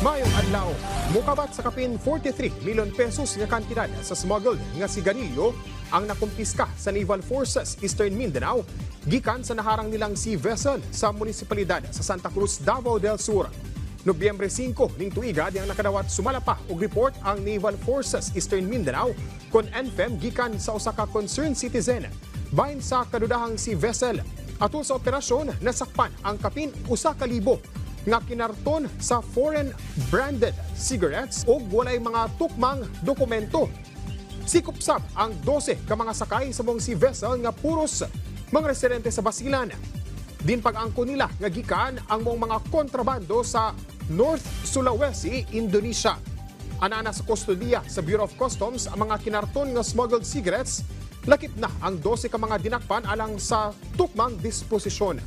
Mayong adlaw, mukabat sa kapin 43 milyon pesos nga kantidad sa smuggled nga sigarilyo ang nakumpiska sa Naval Forces Eastern Mindanao gikan sa naharang nilang sea vessel sa munisipalidad sa Santa Cruz, Davao del Sur. Nobyembre 5 ning tuiga ang nakadawat sumalapa og report ang Naval Forces Eastern Mindanao kon NFEM gikan sa usa ka concerned citizen bahin sa kadudahang sea vessel. Atul sa operasyon, nasakpan ang kapin 1,000 nga kinarton sa foreign branded cigarettes o walay mga tukmang dokumento. Sikupsab ang 12 ka mga sakay sa mong sea vessel nga puros mga residente sa Basilan. Din pag-angko nila nga gikan ang mong mga kontrabando sa North Sulawesi, Indonesia. Anana sa kustodiya sa Bureau of Customs ang mga kinarton nga smuggled cigarettes, lakip na ang 12 ka mga dinakpan alang sa tukmang disposisyon.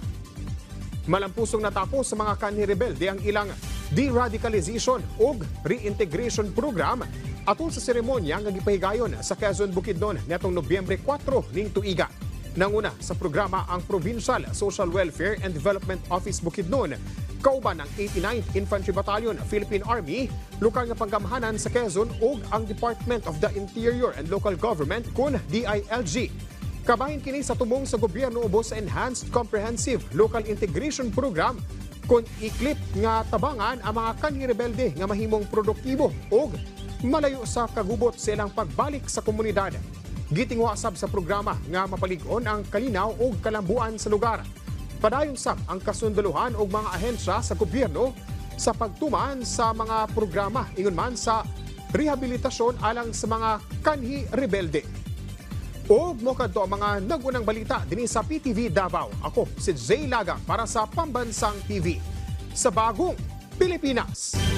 Malampusong natapos sa mga kanhi rebelde ang ilang de-radicalization o reintegration program atol sa seremonya nga gipahigayon sa Quezon, Bukidnon netong Nobyembre 4 ning tuiga. Nanguna sa programa ang Provincial Social Welfare and Development Office Bukidnon, kauban ang 89th Infantry Battalion, Philippine Army, lokal nga panggamhanan sa Quezon ug ang Department of the Interior and Local Government kun DILG. Kabahin kini sa tubong sa gobyerno ubos sa Enhanced Comprehensive Local Integration Program kung iklip nga tabangan ang mga kanhi rebelde nga mahimong produktibo o malayo sa kagubot sa ilang pagbalik sa komunidad. Gitingwa sab sa programa nga mapalig-on ang kalinaw o kalambuan sa lugar. Padayon sab ang kasundaluhan og mga ahensya sa gobyerno sa pagtuman sa mga programa ingon man sa rehabilitasyon alang sa mga kanhi rebelde. O mo kadto ang mga nagunang balita dinhi sa PTV Davao. Ako si Jay Laga para sa Pambansang TV sa Bagong Pilipinas.